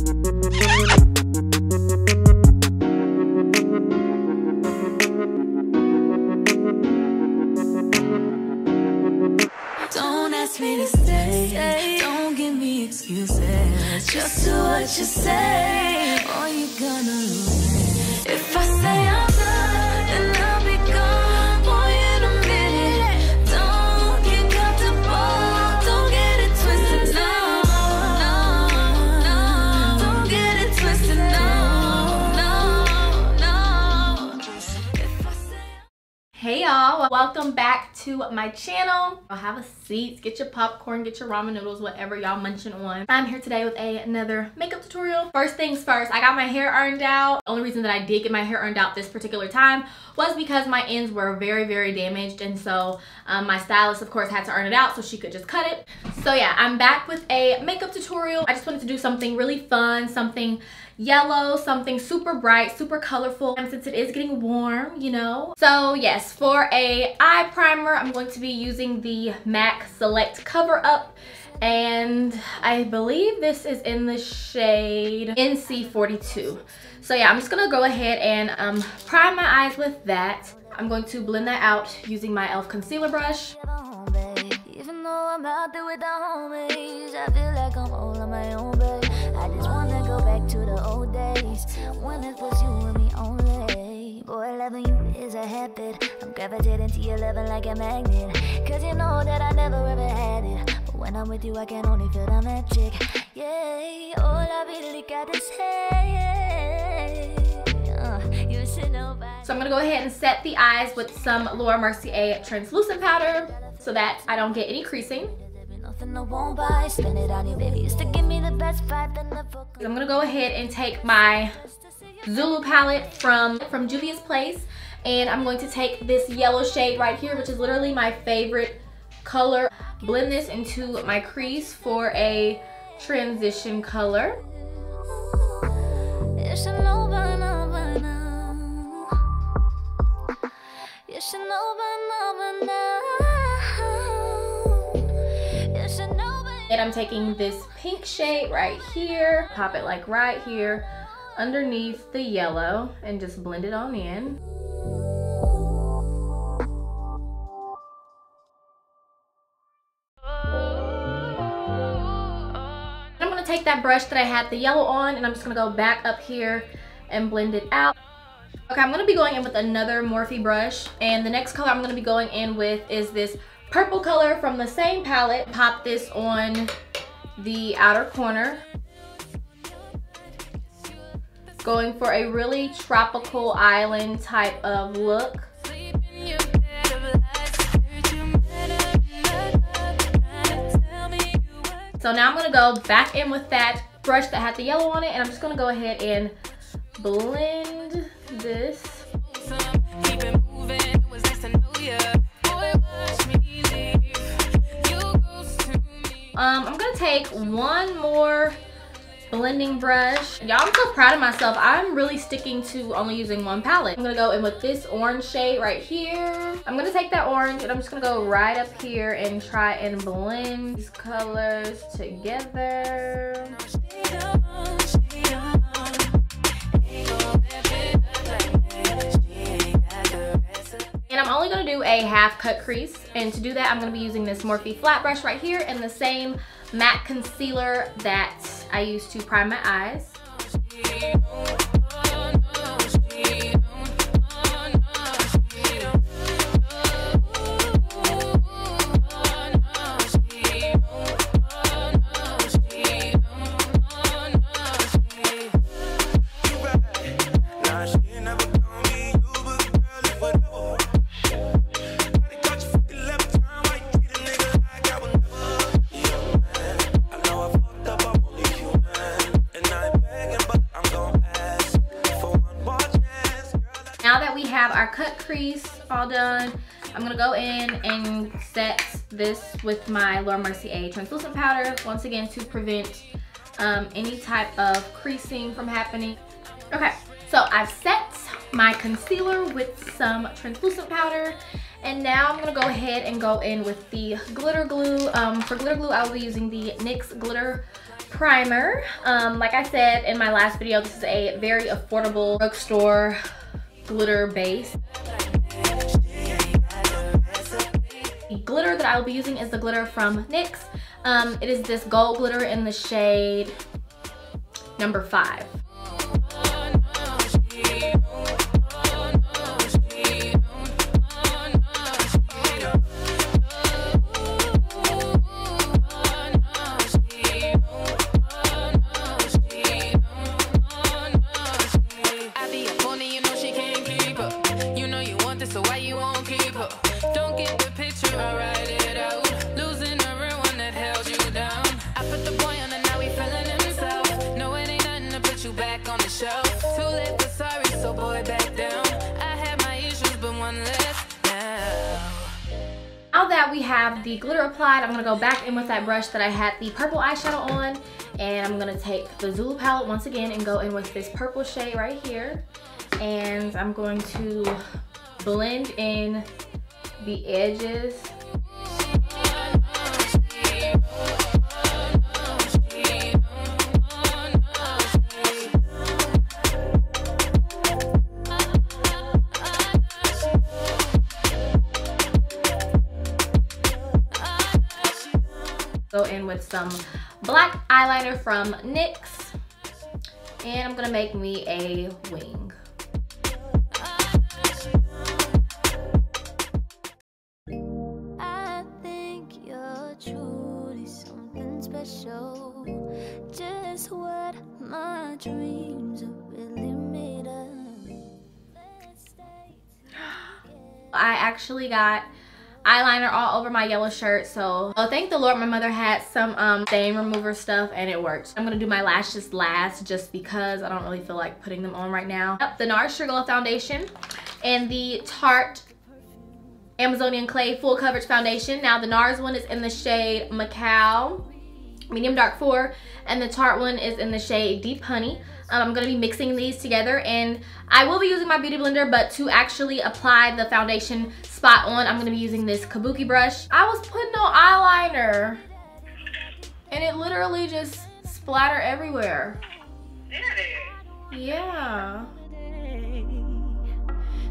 Don't ask me to stay, don't give me excuses. Just do what you say, or you're gonna lose. If I say I'm done, then I'll be gone for you in a minute. Don't get comfortable, don't get it twisted, no, no, no. Don't get it twisted, no, no, no. If I say Hey y'all, welcome back to my channel. I'll have a seat, get your popcorn, get your ramen noodles, whatever y'all munching on. I'm here today with another makeup tutorial. First things first, I got my hair ironed out. The only reason that I did get my hair ironed out this particular time was because my ends were very damaged, and so my stylist of course had to iron it out so she could just cut it. So yeah, I'm back with a makeup tutorial. I just wanted to do something really fun, something yellow, something super bright, super colorful, and since it is getting warm, you know. So yes, for a eye primer, I'm going to be using the MAC Select Cover Up, and I believe this is in the shade NC42. So yeah, I'm just gonna go ahead and prime my eyes with that. I'm going to blend that out using my e.l.f. concealer brush. even though I'm out there with the homies, I feel like I'm all on my own, babe. I just wanna go back to the old days when it was you and me only. Boy, loving you is a habit. I'm gravitating to your loving like a magnet. Cause you know that I never ever had it. But when I'm with you, I can only feel the magic. Yeah, all I really gotta say, you should know by. So I'm gonna go ahead and set the eyes with some Laura Mercier translucent powder so that I don't get any creasing. I'm gonna go ahead and take my ZULU palette from Juvia's Place, and I'm going to take this yellow shade right here, which is literally my favorite color. Blend this into my crease for a transition color. And I'm taking this pink shade right here, pop it like right here underneath the yellow, and just blend it on in. I'm gonna take that brush that I had the yellow on, and I'm just gonna go back up here and blend it out. Okay, I'm gonna be going in with another Morphe brush, and the next color I'm gonna be going in with is this purple color from the same palette. Pop this on the outer corner. Going for a really tropical island type of look. So now I'm gonna go back in with that brush that had the yellow on it, and I'm just gonna go ahead and blend this. I'm gonna take one more blending brush. Y'all, I'm so proud of myself. I'm really sticking to only using one palette. I'm gonna go in with this orange shade right here. I'm gonna take that orange and I'm just gonna go right up here and try and blend these colors together. And I'm only gonna do a half cut crease, and to do that I'm gonna be using this Morphe flat brush right here and the same matte concealer that I used to prime my eyes. Now that we have our cut crease all done, I'm gonna go in and set this with my Laura Mercier translucent powder, once again to prevent any type of creasing from happening. Okay, so I've set my concealer with some translucent powder, and now I'm gonna go ahead and go in with the glitter glue. For glitter glue, I will be using the NYX Glitter primer. Like I said in my last video, this is a very affordable drugstore glitter base. The glitter that I will be using is the glitter from NYX. It is this gold glitter in the shade number 5. Now that we have the glitter applied, I'm gonna go back in with that brush that I had the purple eyeshadow on, and I'm gonna take the ZULU palette once again and go in with this purple shade right here, and I'm going to blend in the edges. Go in with some black eyeliner from NYX, and I'm gonna make me a wing. I think you're truly something special, just what my dreams are really made of. I actually got eyeliner all over my yellow shirt, so thank the Lord my mother had some stain remover stuff and it worked. I'm gonna do my lashes last just because I don't really feel like putting them on right now. The NARS Sugar Glow foundation and the Tarte Amazonian Clay Full Coverage Foundation. Now the NARS one is in the shade Macao Medium Dark 4, and the Tarte one is in the shade Deep Honey. I'm going to be mixing these together, and I will be using my beauty blender, but to actually apply the foundation spot on, I'm going to be using this kabuki brush. I was putting on eyeliner and it literally just splattered everywhere. Yeah.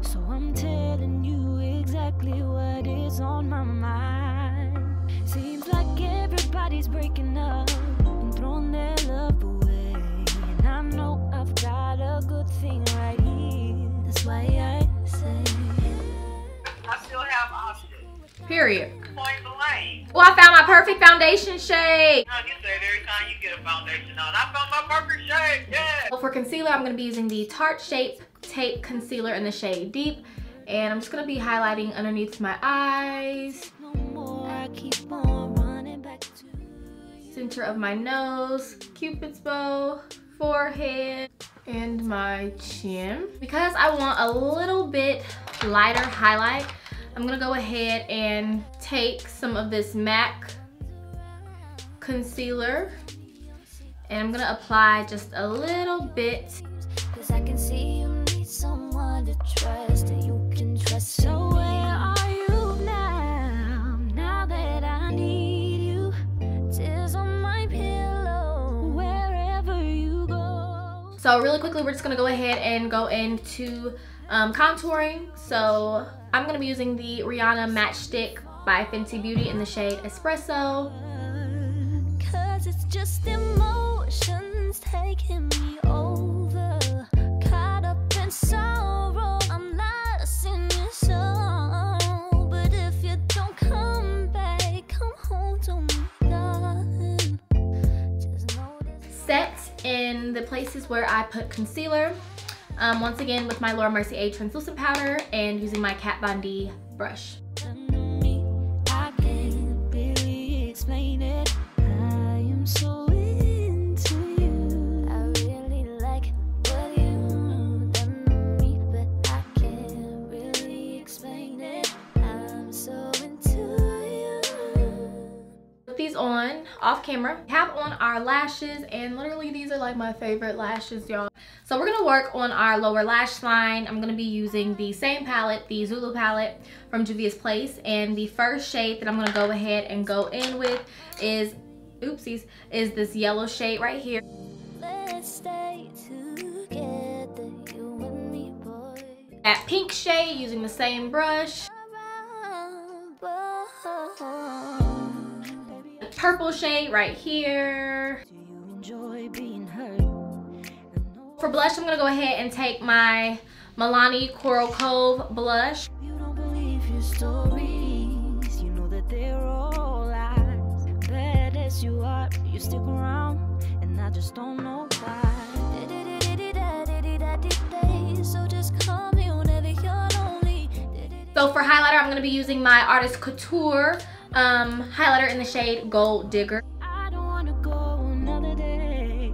So I'm telling you exactly what is on my mind. Seems like everybody's breaking up and throwing their love away. And I know I've got a good thing right here. That's why I say I still have options. Period. Point blank. Well, I found my perfect foundation shade. You say it every time you get a foundation on. I found my perfect shade, yeah. Well, for concealer, I'm going to be using the Tarte Shape Tape Concealer in the shade Deep. And I'm just going to be highlighting underneath my eyes, no more. I keep on running back to center of my nose, Cupid's bow, forehead, and my chin. Because I want a little bit lighter highlight, I'm going to go ahead and take some of this MAC concealer and I'm going to apply just a little bit. 'cause I can see you need someone to trust and you can trust. So where are you now? Now that I need you, tears on my pillow, wherever you go. So really quickly, we're just going to go ahead and go into contouring. So I'm going to be using the Rihanna Matchstick by Fenty Beauty in the shade Espresso. 'Cause it's just emotions taking me over, caught up in sorrow, I'm lost in your soul. But if you don't come back, come home to me, darling. Just know this. Set in the places where I put concealer. Once again with my Laura Mercier translucent powder and using my Kat Von D brush. I can't really explain it. I am so into you. I really like what you done to me, but I can't really explain it. I'm so into you. Put these on off camera. We have on our lashes, and literally these are like my favorite lashes, y'all. So we're gonna work on our lower lash line. I'm gonna be using the same palette, the ZULU palette from Juvia's Place, and the first shade that I'm gonna go ahead and go in with is oopsies, is this yellow shade right here. Let's stay together, you and me, boy. That pink shade using the same brush. The purple shade right here. Do you enjoy being hurt? For blush, I'm gonna go ahead and take my Milani Coral Cove blush. You don't believe your stories, you know that they're all lies. Bad as you are, you stick around, and I just don't know why. So just call me whenever you're lonely. So for highlighter, I'm gonna be using my Artist Couture highlighter in the shade Gold Digger. I don't wanna go another day,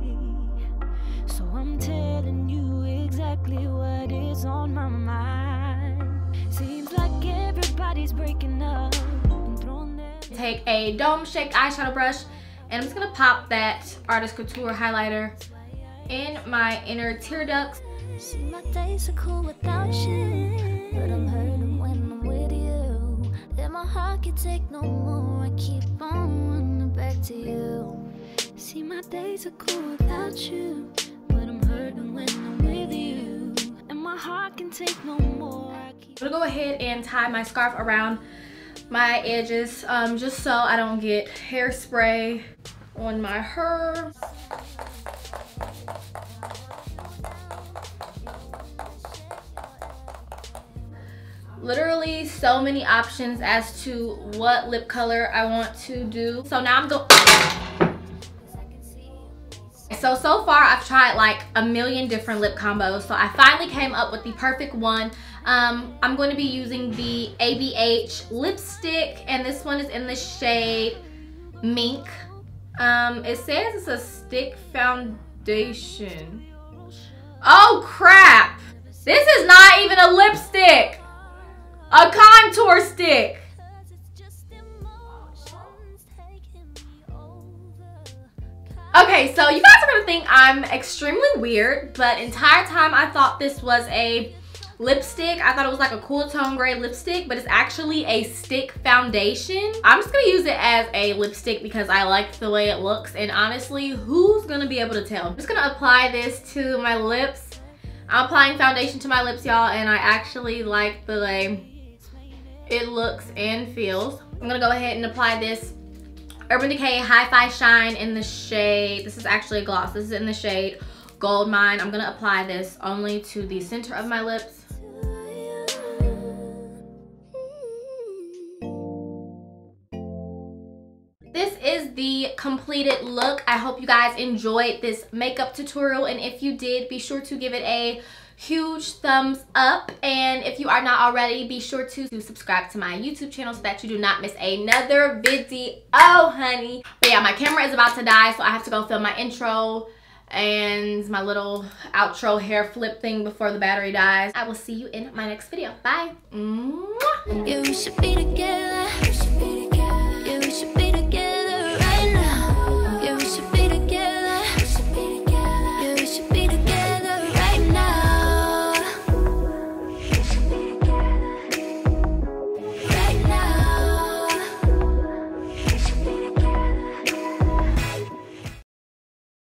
so I'm telling you exactly what is on my mind. Seems like everybody's breaking up and throwing their... Take a dome-shaped eyeshadow brush, and I'm just gonna pop that Artist Couture highlighter in my inner tear ducts. See, my days are cool without you, but I'm hurting when I'm with you. And my heart can take no more, I keep on running back to you. See, my days are cool without you, but I'm hurting when I'm with you. And my heart can take no more, I keep... I'm gonna go ahead and tie my scarf around my edges, just so I don't get hairspray on my hair. Literally so many options as to what lip color I want to do. So now I'm going... So far I've tried like a million different lip combos. So I finally came up with the perfect one. I'm going to be using the ABH lipstick, and this one is in the shade Mink. It says it's a stick foundation. Oh crap! This is not even a lipstick! A contour stick! Okay, so you guys are gonna think I'm extremely weird, but entire time I thought this was a lipstick. I thought it was like a cool tone gray lipstick, but it's actually a stick foundation. I'm just gonna use it as a lipstick because I like the way it looks, and honestly, who's gonna be able to tell? I'm just gonna apply this to my lips. I'm applying foundation to my lips, y'all, and I actually like the way it looks and feels. I'm gonna go ahead and apply this Urban Decay Hi-Fi Shine in the shade, this is actually a gloss, this is in the shade Gold Mine. I'm gonna apply this only to the center of my lips. This is the completed look. I hope you guys enjoyed this makeup tutorial, and if you did, be sure to give it a huge thumbs up, and if you are not already, be sure to subscribe to my YouTube channel so that you do not miss another video, honey. But yeah, my camera is about to die, so I have to go film my intro and my little outro hair flip thing before the battery dies. I will see you in my next video. Bye. Mwah. Yeah, we should be together.